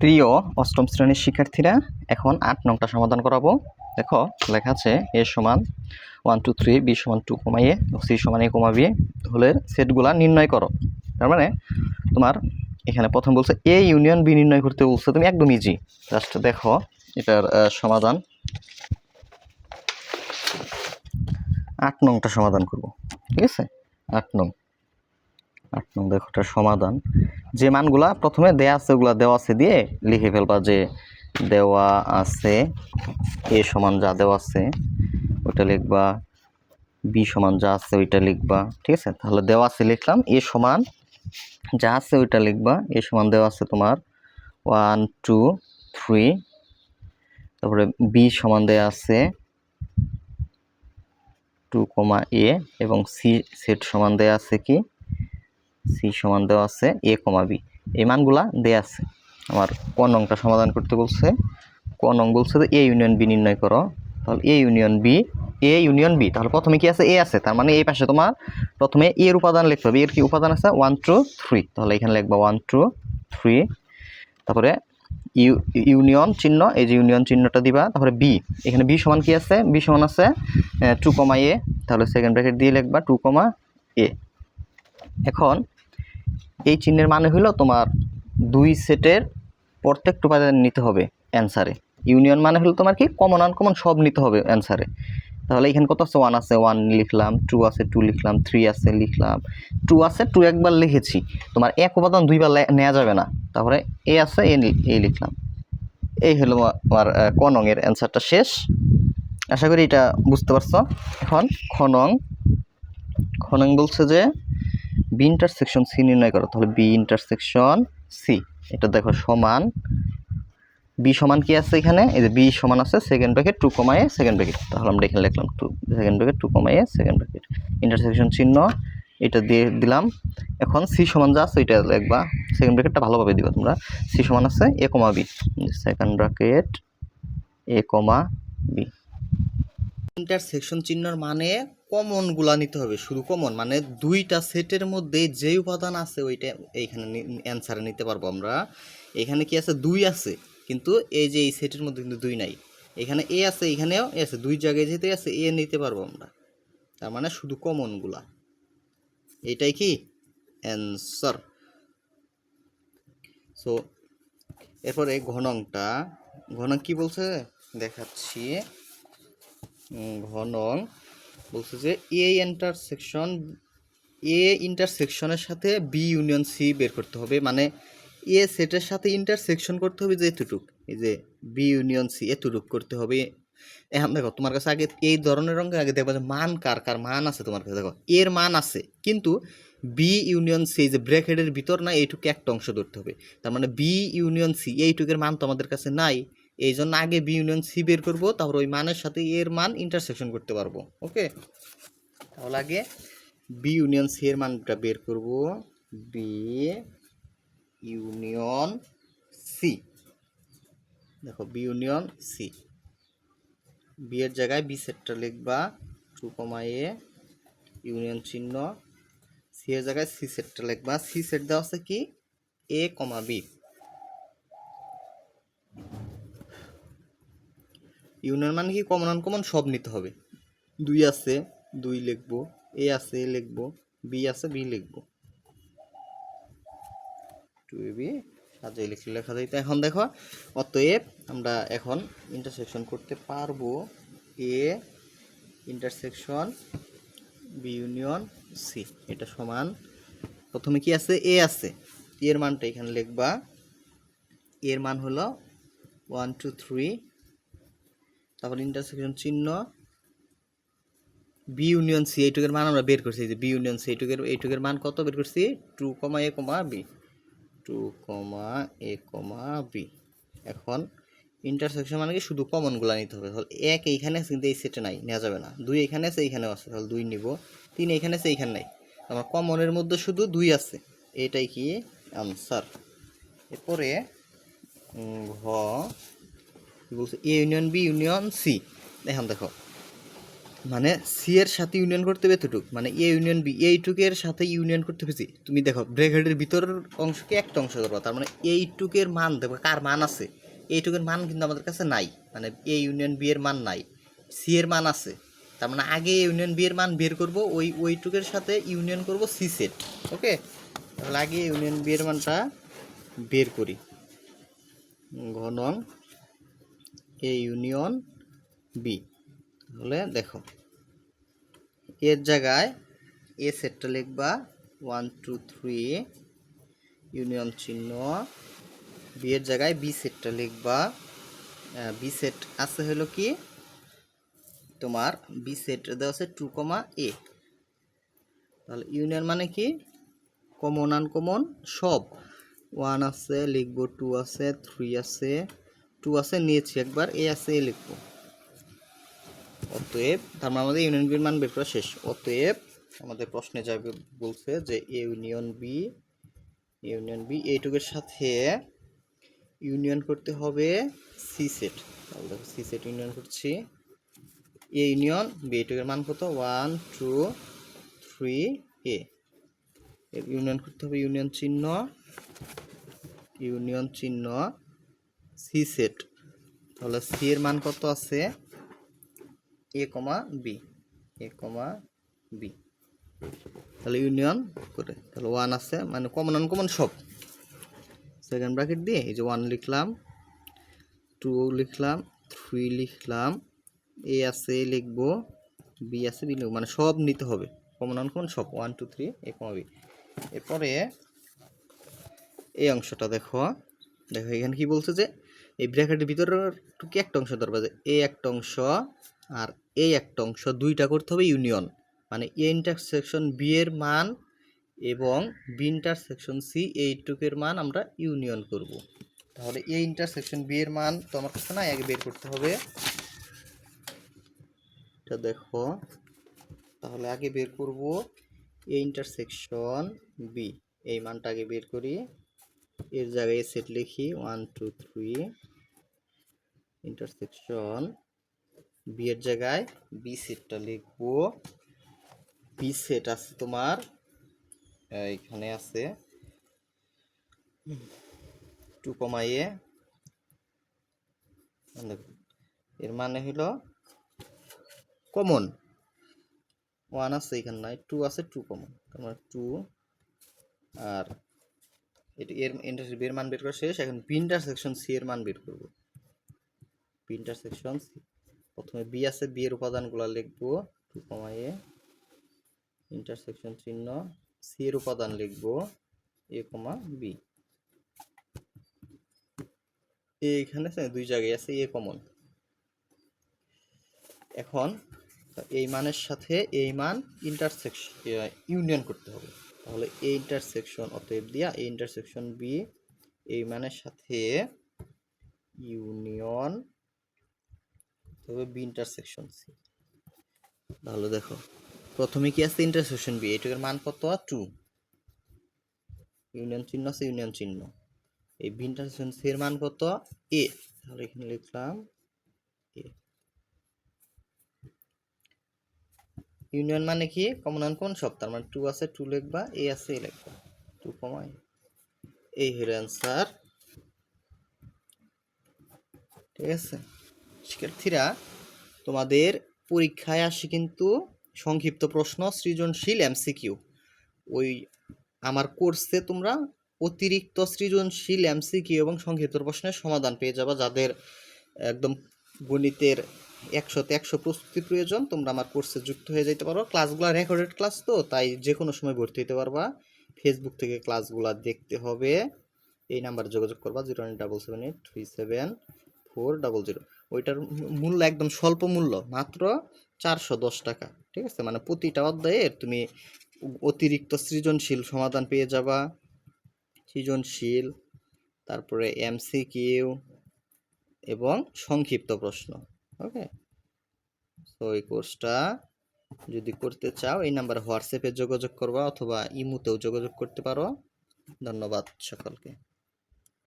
প্রিয় অষ্টম শ্রেণীর শিক্ষার্থীরা, এখন ৮ নংটা সমাধান করাবো। দেখো লেখা আছে a সমান 1 2 3, b সমান 2, a, c সমান a, b হলের সেটগুলা নির্ণয় করো। তার মানে তোমার এখানে প্রথম বলছে a ইউনিয়ন b নির্ণয় করতে বলছে। তুমি একদম ইজি, জাস্ট দেখো এটার সমাধান। ৮ নংটা সমাধান করব, ঠিক আছে। ৮ নং দেখো এটার সমাধান। যে মানগুলা প্রথমে দেওয়া আছে ওগুলা দেওয়া আছে দিয়ে লিখে ফেলবা, যে দেওয়া আছে a সমান যা দেওয়া আছে ওইটা লিখবা, b সমান যা আছে ওইটা লিখবা, ঠিক আছে। তাহলে দেওয়া আছে লিখলাম, a সমান যা আছে ওইটা লিখবা। a সমান দেওয়া আছে তোমার 1 2 3, তারপরে b সমান দেওয়া আছে 2, a এবং c সেট সমান দেওয়া আছে কি, c সমান দেওয়া আছে a, b। এই মানগুলা দেওয়া আছে। আমার ক নংটা সমাধান করতে বলছে। ক নং বলছে যে a ইউনিয়ন b নির্ণয় করো। তাহলে a ইউনিয়ন b, তাহলে প্রথমে কি আছে, a আছে, তার মানে এই পাশে তোমার প্রথমে a এর উপাদান লিখতে হবে। এর কি উপাদান আছে 1 2 3, তাহলে এখানে লিখবা 1 2 3। তারপরে ইউনিয়ন চিহ্ন, এই যে ইউনিয়ন চিহ্নটা দিবা। তারপরে b, এখানে b সমান কি আছে, b সমান আছে 2, a, তাহলে সেকেন্ড ব্র্যাকেট দিয়ে লিখবা 2, a। এখন এই চিহ্নের মানে হলো তোমার দুই সেটের প্রত্যেকটা উপাদান নিতে হবে অ্যান্সারে। ইউনিয়ন মানে হলো তোমার কি কমন আনকমন সব নিতে হবে অ্যান্সারে। তাহলে এখানে কত আছে, 1 আছে 1 লিখলাম, 2 আছে 2 লিখলাম, 3 আছে লিখলাম, 2 আছে 2 একবার লিখেছি। তোমার এক উপাদান দুইবার নেওয়া যাবে না। তারপরে এ আছে এ লিখলাম। এই হলো আমার ক নং এর অ্যান্সারটা শেষ। আশা করি এটা বুঝতে পারছো। এখন খ নং বলছে যে বি ইন্টারসেকশন সি নির্ণয় করো। তাহলে বি ইন্টারসেকশন সি, এটা দেখো সমান, বি সমান কি আছে এখানে, এই যে বি সমান আছে second bracket 2, a second bracket. তাহলে আমরা এখানে লিখলাম 2 second bracket 2, a second bracket, intersection চিহ্ন এটা দিয়ে দিলাম। এখন সি সমান যা আছে ওইটা লিখবা, সেকেন্ড ব্র্যাকেটটা ভালোভাবে দিবা তোমরা। সি সমান আছে a, b, second bracket a, b। Intersection চিহ্নর মানে কমন গুলা নিতে হবে, শুধু কমন মানে দুইটা সেটের মধ্যে যে উপাদান আছে ওইটা এইখানে অ্যান্সারে নিতে পারবো আমরা। এখানে কি আছে, 2 আছে, কিন্তু এই যে এই সেটের মধ্যে কিন্তু 2 নাই। এখানে এ আছে, এখানেও এ আছে, দুই জায়গায় যেতে আছে এ নিতে পারবো আমরা। তার মানে শুধু কমন গুলা, এটাই কি অ্যান্সার। সো এরপরে ঘনংটা, ঘনং কি বলছে দেখাচ্ছি। ঘনং বলছে যে এ ইন্টারসেকশনের সাথে বি ইউনিয়ন সি বের করতে হবে। মানে এ সেটের সাথে ইন্টারসেকশন করতে হবে যে এতটুক, এই যে বি ইউনিয়ন সি এতটুক করতে হবে। এখন দেখো তোমার কাছে আগে এই ধরনের অঙ্কে আগে দেখবা যে মান কার মান আছে তোমার কাছে। দেখো এর মান আছে, কিন্তু বি ইউনিয়ন সি যে ব্র্যাকেটের ভিতর না, এইটুকু একটা অংশ ধরতে হবে। তার মানে বি ইউনিয়ন সি এইটুকের মান তো আমাদের কাছে নাই, এই জন্য আগে বি ইউনিয়ন সি বের করবো, তারপর ওই মানের সাথে এর মান ইন্টারসেকশন করতে পারবো। ওকে, তাহলে আগে বি ইউনিয়ন সি এর মানটা বের করব। বি ইউনিয়ন সি, দেখো বি ইউনিয়ন সি, বি এর জায়গায় বি সেটটা লিখবা 2, a ইউনিয়ন চিহ্ন, সি এর জায়গায় সি সেটটা লিখবা। সি সেট দেওয়া আছে কি a, b। ইউনিয়ন মানে কি কমন আনকমন সব নিতে হবে। 2 আছে 2 লিখবো, এ আছে এ লিখবো, বি আছে বি লিখবো, 2ab সাজিয়ে লিখলে লেখা যায়। তো এখন দেখো অতএব আমরা এখন ইন্টারসেকশন করতে পারবো A intersection B union C, এটা সমান, প্রথমে কি আছে এ আছে, এর মানটা এখানে লিখবা। এর মান হলো 1 2 3, তারপর ইন্টারসেকশন চিহ্ন বি ইউনিয়ন সি, এইটুকের মান আমরা বের করছি। যে বি ইউনিয়ন সি এইটুকের মান কত বের করছি, 2, a, b, 2, a, b। এখন ইন্টারসেকশন মানে কি শুধু কমনগুলো নিতে হবে। তাহলে 1 এইখানে আছে কিন্তু এই সেটে নাই, নেওয়া যাবে না। 2 এখানে আছে এইখানেও আছে, তাহলে 2 নিব। 3 এইখানে আছে এইখানে নাই, আমার কমনের মধ্যে শুধু 2 আছে, এটাই কি আনসার। এরপরে ঘ বলছে A union B union C. এখন দেখো মানে সি এর সাথে ইউনিয়ন করতে হবে এতটুক, মানে এ ইউনিয়ন বি এইটুকের সাথে ইউনিয়ন করতে হবে সি। তুমি দেখো ব্র্যাকেটের ভিতরের অংশকে একটা অংশ ধরবা, তার মানে এইটুকের মান দেখো কার মান আছে, এইটুকের মান কিন্তু আমাদের কাছে নাই, মানে এ ইউনিয়ন বি এর মান নাই, সি এর মান আছে। তার মানে আগে এ ইউনিয়ন বি এর মান বের করব, ওইটুকের সাথে ইউনিয়ন করব সি সেট। ওকে, তাহলে আগে ইউনিয়ন বি এর মানটা বের করি। ঘন এ ইউনিয়ন বি, তাহলে দেখো এর জায়গায় এ সেটটা লিখবা 1 2 3 ইউনিয়ন চিহ্ন, বি এর জায়গায় বি সেটটা লিখবা, বি সেট আছে হলো কি তোমার বি সেট দেওয়া আছে 2, এ। তাহলে ইউনিয়ন মানে কি কমন আনকমন সব, 1 আছে লিখবো, 2 আছে, 3 আছে, 2 আছে নিয়েছি একবার, এ আছে এ লিখবো। অতএব তার মানে আমাদের ইউনিয়ন বির মান বের করা শেষ। অতএব আমাদের প্রশ্নে যাবে বলছে যে এ ইউনিয়ন বি এইটুকের সাথে ইউনিয়ন করতে হবে সি সেট। তাহলে দেখো সি সেট ইউনিয়ন করছি, এ ইউনিয়ন বি এইটুকের মান কত 1 2 3 এ, ইউনিয়ন করতে হবে ইউনিয়ন চিহ্ন সি সেট। তাহলে সি এর মান কত আছে এ কমা বি, তাহলে ইউনিয়ন করে, তাহলে 1 আছে মানে কমন আনকমন সব, সেকেন্ড ব্র্যাকেট দিয়ে এই যে 1 লিখলাম, 2 লিখলাম, 3 লিখলাম, এ আছে এ লিখবো, বি আছে বি লিখবো, মানে সব নিতে হবে কমন আনকমন সব, 1 2 3 এ কমা বি। এরপরে এই অংশটা দেখো এখানে কি বলছে যে এই ব্র্যাকেটের ভিতরের টুকি একটা অংশ ধরবা, যে এ একটা অংশ আর এই একটা অংশ দুইটা করতে হবে ইউনিয়ন, মানে এ ইন্টারসেকশন বি এর মান এবং বি ইন্টারসেকশন সি এইটুকের মান আমরা ইউনিয়ন করব। তাহলে এ ইন্টারসেকশন বি এর মান তো আমার কাছে না, আগে বের করতে হবে, এটা দেখো। তাহলে আগে বের করব এ ইন্টারসেকশন বি, এই মানটা আগে বের করি, এর জায়গায় সেট লিখি 1 2 3 ইন্টারসেকশন বি এর জায়গায় বি সেটটা লিখবো, বি সেট আছে তোমার এখানে আছে 2, এ, এর মানে হলো কমন 1 আছে এখানে নাই, 2 আছে, 2 কমন, তোমার 2 আর এটা এর ইন্টারসেকশন বি এর মান বের করা শেষ। এখন বি ইন্টারসেকশন সি এর মান বের করব। বি ইন্টারসেকশন সি, প্রথমে বি আছে, বি এর উপাদানগুলো লিখবো 2, এ ইন্টারসেকশন চিহ্ন, সি এর উপাদান লিখবো এ কমা বি, এইখানে দুই জায়গায় আছে এ কমন। এখন এই মানের সাথে এই মান ইন্টারসেকশন ইউনিয়ন করতে হবে, তাহলে এ ইন্টারসেকশন অতএব দিয়া এ ইন্টারসেকশন বি এই মানের সাথে ইউনিয়ন তবে বি ইন্টারসেকশন সি। তাহলে দেখো প্রথমে কি আছে ইন্টারসেকশন বি, এইটুকের মান কত 2, ইউনিয়ন চিহ্ন আছে ইউনিয়ন চিহ্ন, এই বি ইন্টারসেকশন সি এর মান কত এ, তাহলে এখানে লিখলাম এ। ইউনিয়ন মানে কি কমন আনকমন সব, তার মানে 2 আছে 2 লিখবা, এ আছে এ লিখবা, 2, এ। এই হলো অ্যান্সার। ঠিক আছে শিক্ষার্থীরা, তোমাদের পরীক্ষায় আসে কিন্তু সংক্ষিপ্ত প্রশ্ন, সৃজনশীল এমসিকিউ। ওই আমার কোর্সে তোমরা অতিরিক্ত সৃজনশীল এমসিকিউ এবং সংক্ষিপ্ত প্রশ্নের সমাধান পেয়ে যাবা। যাদের একদম গণিতের 100তে 100 প্রস্তুতি প্রয়োজন, তোমরা আমার কোর্সে যুক্ত হয়ে যেতে পারো। ক্লাসগুলো রেকর্ডেড ক্লাস তো, তাই যে কোনো সময় ভর্তি হতে পারবা। ফেসবুক থেকে ক্লাসগুলো দেখতে হবে। এই নাম্বারে যোগাযোগ করবা 09778374000। ওইটার মূল্য একদম স্বল্প মূল্য, মাত্র 410 টাকা। ঠিক আছে, মানে প্রতিটা অধ্যায়ের তুমি অতিরিক্ত সৃজনশীল সমাধান পেয়ে যাবা, সৃজনশীল, তারপরে এমসিকিউ এবং সংক্ষিপ্ত প্রশ্ন। ওকে, তো এই কোর্সটা যদি করতে চাও এই নাম্বারে হোয়াটসঅ্যাপে যোগাযোগ করবা অথবা ইমোতেও যোগাযোগ করতে পারো। ধন্যবাদ সকলকে।